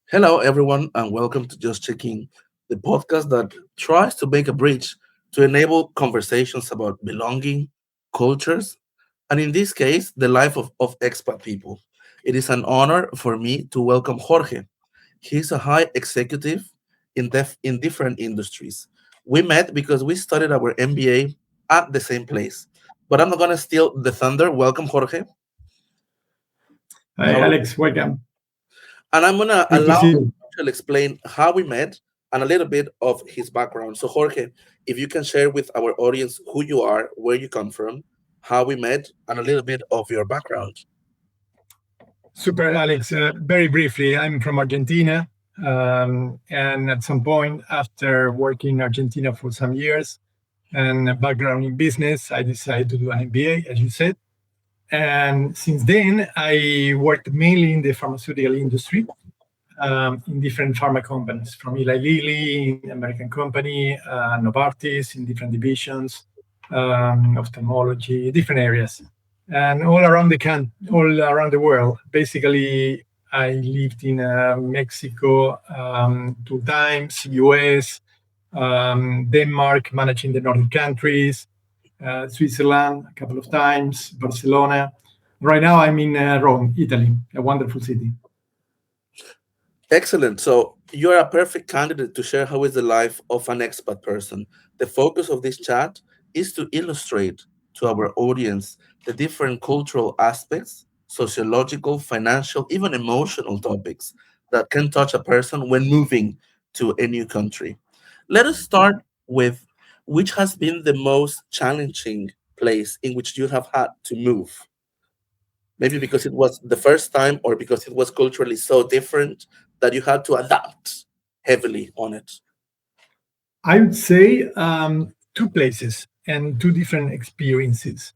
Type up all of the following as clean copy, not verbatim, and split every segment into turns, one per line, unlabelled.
Hello, everyone, and welcome to Just Checking, the podcast that tries to make a bridge to enable conversations about belonging, cultures, and in this case, the life of expat people. It is an honor for me to welcome Jorge. He's a high executive in different industries. We met because we studied our MBA at the same place. But I'm not going to steal the thunder. Welcome, Jorge.
Hi,
How are
Alex. Welcome.
And I'm gonna
Good to
allow
see you.
to explain how we met and a little bit of his background. So Jorge, if you can share with our audience who you are, where you come from, how we met, and a little bit of your background.
Super, Alex. Very briefly, I'm from Argentina. And at some point, after working in Argentina for some years and a background in business, I decided to do an MBA, as you said. And since then, I worked mainly in the pharmaceutical industry, in different pharma companies, from Eli Lilly, American company, Novartis, in different divisions, ophthalmology, different areas, and all around the world. Basically, I lived in Mexico 2 times, US, Denmark, managing the Nordic countries, Switzerland a couple of times, Barcelona. Right now, I'm in Rome, Italy, a wonderful city.
Excellent. So you're a perfect candidate to share how is the life of an expat person. The focus of this chat is to illustrate to our audience the different cultural aspects, sociological, financial, even emotional topics that can touch a person when moving to a new country. Let us start with which has been the most challenging place in which you have had to move. Maybe because it was the first time or because it was culturally so different that you had to adapt heavily on it.
I would say two places and two different experiences.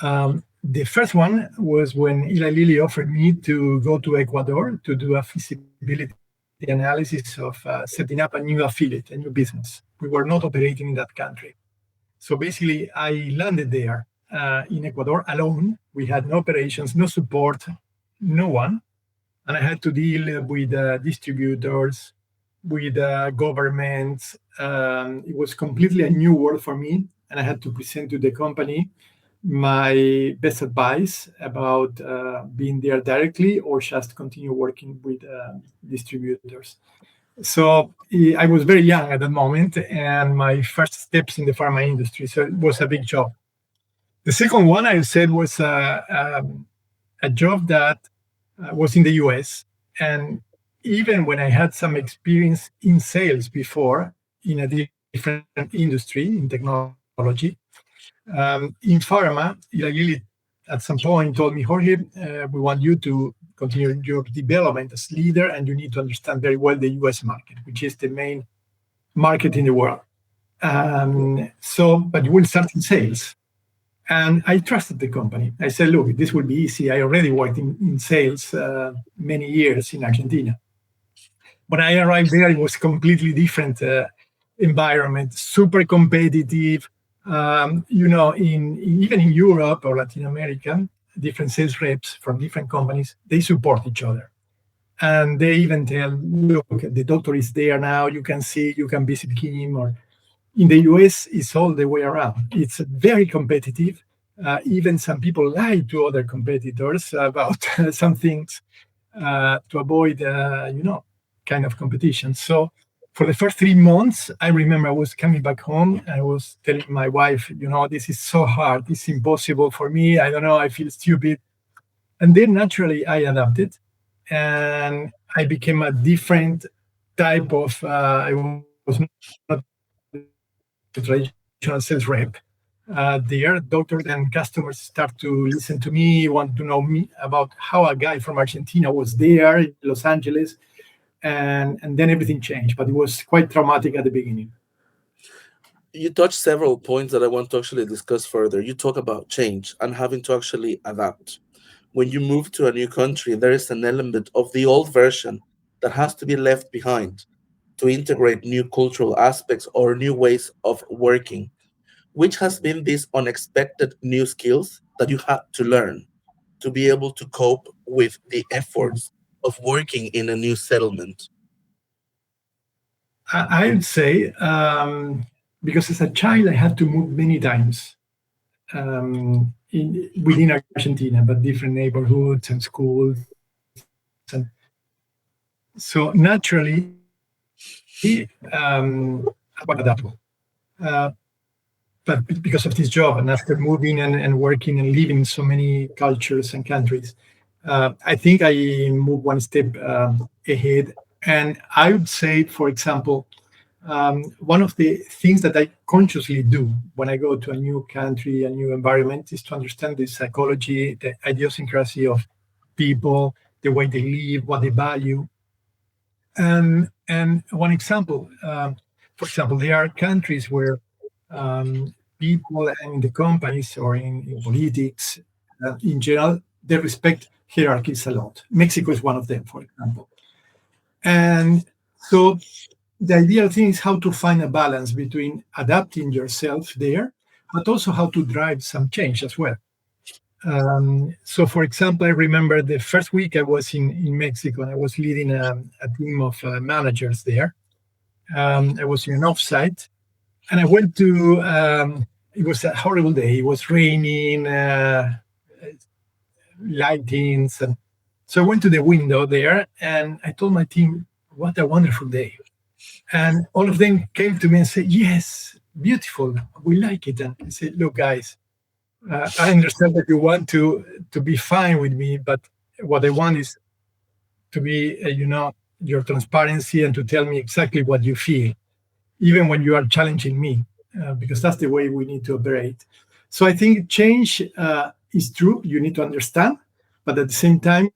The first one was when Eli Lilly offered me to go to Ecuador to do a feasibility analysis of setting up a new affiliate, a new business. We were not operating in that country. So basically, I landed there in Ecuador alone. We had no operations, no support, no one. And I had to deal with distributors, with governments. It was completely a new world for me, and I had to present to the company my best advice about being there directly or just continue working with distributors. So I was very young at that moment, and my first steps in the pharma industry. So it was a big job. The second one I said was a job that was in the US. And even when I had some experience in sales before in a different industry, in technology, in pharma, Eli Lilly at some point told me, Jorge, we want you to continue your development as leader, and you need to understand very well the US market, which is the main market in the world. But you will start in sales. And I trusted the company. I said, look, this will be easy. I already worked in sales many years in Argentina. When I arrived there, it was completely different environment, super competitive. Even in Europe or Latin America, different sales reps from different companies, they support each other. And they even tell, look, the doctor is there now. You can see, you can visit him. Or in the US, it's all the way around. It's very competitive. Even some people lie to other competitors about some things to avoid, kind of competition. So for the first 3 months, I remember I was coming back home. I was telling my wife, this is so hard. It's impossible for me. I don't know. I feel stupid. And then naturally, I adapted, and I became a different type of. I was not the traditional sales rep. There, doctors and customers start to listen to me, want to know me about how a guy from Argentina was there in Los Angeles, and then everything changed. But it was quite traumatic at the beginning.
You touched several points that I want to actually discuss further. You talk about change and having to actually adapt. When you move to a new country, there is an element of the old version that has to be left behind to integrate new cultural aspects or new ways of working, which has been these unexpected new skills that you had to learn to be able to cope with the efforts of working in a new settlement?
I would say because as a child I had to move many times within Argentina, but different neighborhoods and schools, and so naturally I was quite adaptable. Uh, but because of this job, and after moving and working and living in so many cultures and countries, I think I moved one step ahead. And I would say, for example, one of the things that I consciously do when I go to a new country, a new environment, is to understand the psychology, the idiosyncrasy of people, the way they live, what they value. And one example, for example, there are countries where people in the companies or in politics in general, they respect hierarchies a lot. Mexico is one of them, for example. And so the ideal thing is how to find a balance between adapting yourself there, but also how to drive some change as well. So, for example, I remember the first week I was in Mexico and I was leading a team of managers there. I was in an offsite and I went to, it was a horrible day. It was raining, lightings. And so I went to the window there and I told my team, what a wonderful day. And all of them came to me and said, yes, beautiful. We like it. And I said, look, guys, I understand that you want to be fine with me, but what I want is to be, your transparency and to tell me exactly what you feel, even when you are challenging me, because that's the way we need to operate. So I think change is true. You need to understand, but at the same time,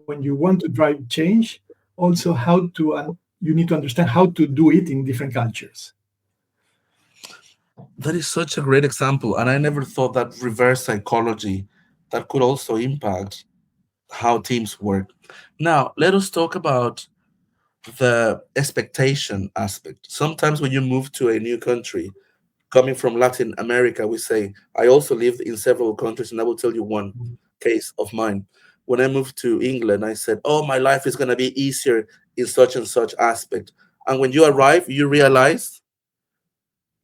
when you want to drive change, also you need to understand how to do it in different cultures.
That is such a great example, and I never thought that reverse psychology that could also impact how teams work. Now, let us talk about the expectation aspect. Sometimes when you move to a new country, coming from Latin America, we say, I also lived in several countries, and I will tell you one case of mine. When I moved to England, I said, oh, my life is going to be easier in such and such aspect. And when you arrive, you realize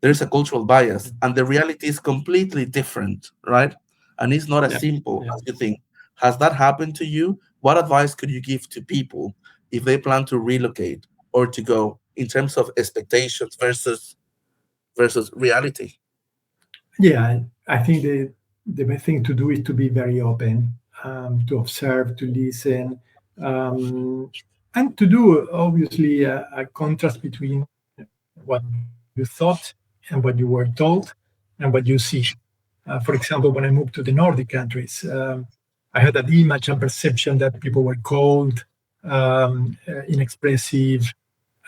there's a cultural bias, and the reality is completely different, right? And it's not as
Yeah,
simple
yeah.
as you think. Has that happened to you? What advice could you give to people if they plan to relocate or to go in terms of expectations versus reality?
Yeah, I think the best thing to do is to be very open, to observe, to listen, um, and to do obviously a contrast between what you thought and what you were told and what you see. For example, when I moved to the Nordic countries, I had an image and perception that people were cold, inexpressive,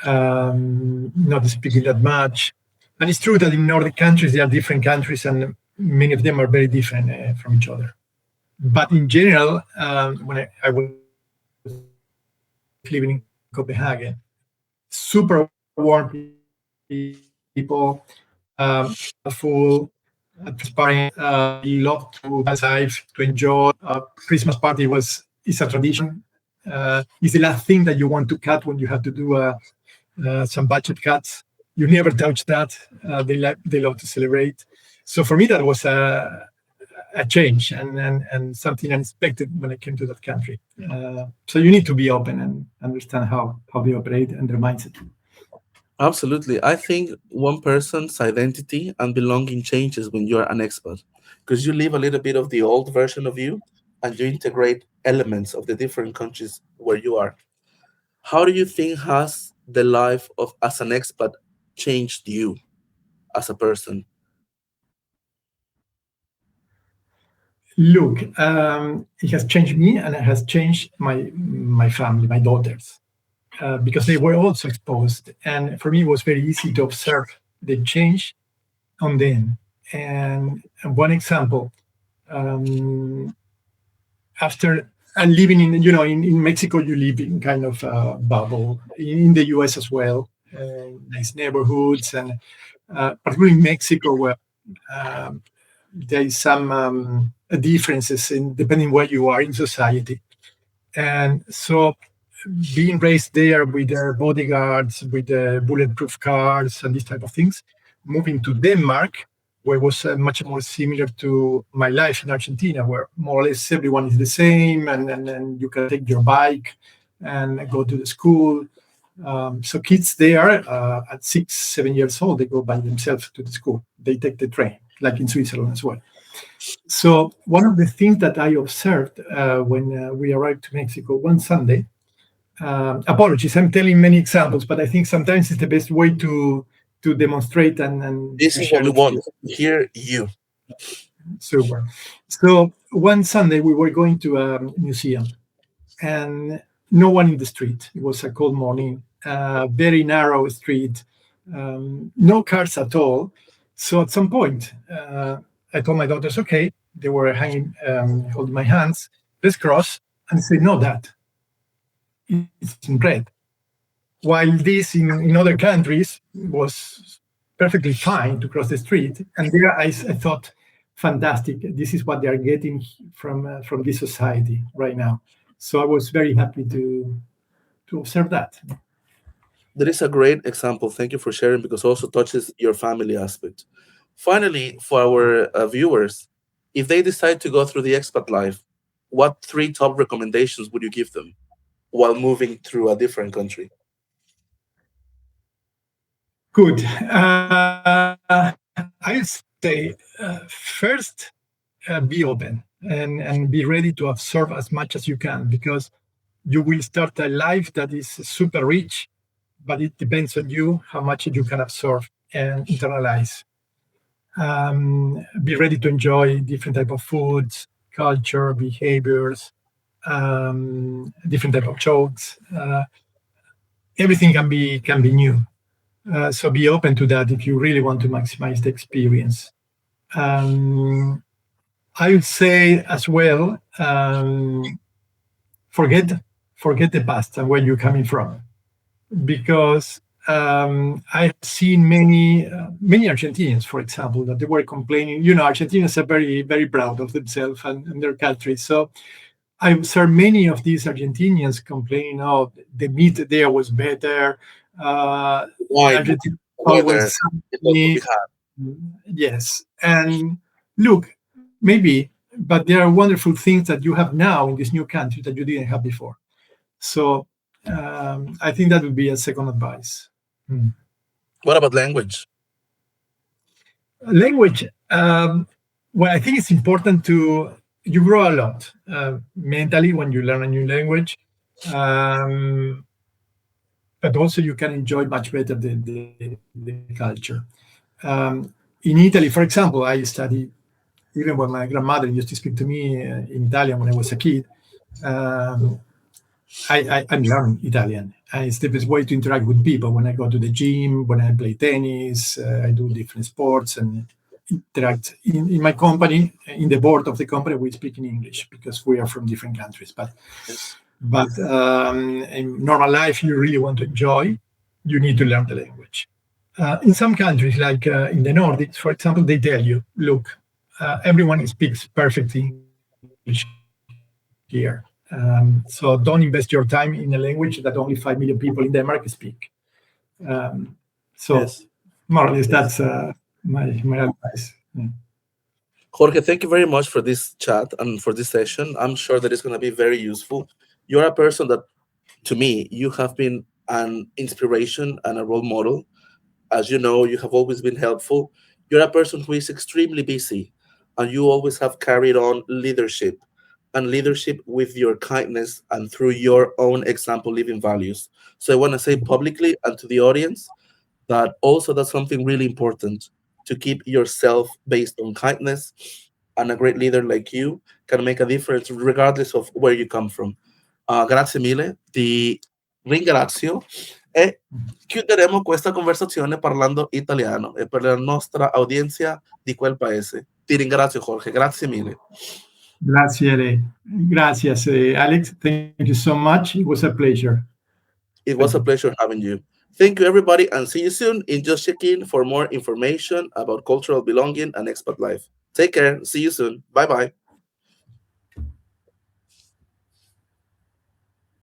not speaking that much. And it's true that in Nordic countries, there are different countries, and many of them are very different from each other. But in general, when I was living in Copenhagen, super warm people, helpful, transparent. They love to party life, to enjoy. Christmas party is a tradition. It's the last thing that you want to cut when you have to do some budget cuts. You never touch that. They love to celebrate. So for me, that was a change and something unexpected when I came to that country. So you need to be open and understand how they operate and their mindset.
Absolutely. I think one person's identity and belonging changes when you're an expert because you leave a little bit of the old version of you and you integrate elements of the different countries where you are. How do you think has the life of as an expat changed you as a person?
Look, it has changed me and it has changed my family, my daughters, because they were also exposed. And for me, it was very easy to observe the change on them. And one example, um, after living in Mexico, you live in kind of a bubble. In the US as well, nice neighborhoods, and particularly in Mexico, where um, there is some differences in depending where you are in society. And so being raised there with their bodyguards, with the bulletproof cars and these type of things, moving to Denmark, where it was much more similar to my life in Argentina, where more or less everyone is the same, and you can take your bike and go to the school. So kids there at 6, 7 years old, they go by themselves to the school. They take the train, like in Switzerland as well. So one of the things that I observed when we arrived to Mexico one Sunday, apologies, I'm telling many examples, but I think sometimes it's the best way to demonstrate and
This
to
is what
share
we want.
experience.
Hear you.
Super. So one Sunday we were going to a museum, and no one in the street. It was a cold morning, very narrow street, no cars at all. So at some point, I told my daughters, okay, they were hanging, holding my hands, let's cross. And say, no, Dad, it's in red. While this in other countries was perfectly fine to cross the street. And there I thought, fantastic, this is what they are getting from this society right now. So I was very happy to observe that.
That is a great example. Thank you for sharing because also touches your family aspect. Finally, for our viewers, if they decide to go through the expat life, what three top recommendations would you give them while moving through a different country?
Good. I say first, be open and be ready to absorb as much as you can, because you will start a life that is super rich, but it depends on you how much you can absorb and internalize. Be ready to enjoy different type of foods, culture, behaviors, different type of jokes. Everything can be new. So be open to that if you really want to maximize the experience. Um, I would say as well, forget forget the past and where you're coming from, because I've seen many Argentinians, for example, that they were complaining. Argentinians are very proud of themselves and their country. So I observed many of these Argentinians complaining, "Oh, the meat there was better.
Wine,
Argentina
weather,
always
it also be
meat."
had.
Yes, and look, maybe, but there are wonderful things that you have now in this new country that you didn't have before. So I think that would be a second advice. Hmm.
What about language?
Language. Well, I think it's important to you grow a lot mentally when you learn a new language, um, but also you can enjoy much better the culture. Um, in Italy, for example, I studied even when my grandmother used to speak to me in Italian when I was a kid. Um, I'm learning Italian. And it's the best way to interact with people. When I go to the gym, when I play tennis, I do different sports and interact. In my company, in the board of the company, we speak in English because we are from different countries.
Yes.
But in normal life, you really want to enjoy, you need to learn the language. In some countries, like in the Nordics, for example, they tell you, look, everyone speaks perfect English here. So don't invest your time in a language that only 5 million people in Denmark speak. So
Yes.
more or less, that's
Yes.
my advice.
Jorge, thank you very much for this chat and for this session. I'm sure that it's going to be very useful. You're a person that, to me, you have been an inspiration and a role model. As you know, you have always been helpful. You're a person who is extremely busy, and you always have carried on leadership and leadership with your kindness and through your own example living values. So I want to say publicly and to the audience that also that's something really important to keep yourself based on kindness, and a great leader like you can make a difference regardless of where you come from. Grazie mille, ti ringrazio e chiuderemo questa conversazione parlando italiano e per la nostra audienza di quel paese. Ti ringrazio Jorge, grazie mille.
Grazie, gracias, Alex. Thank you so much. It was a pleasure.
It
Thank
was a
you.
pleasure having you. Thank you, everybody, and see you soon in Just Check In for more information about cultural belonging and expat life. Take care. See you soon. Bye bye.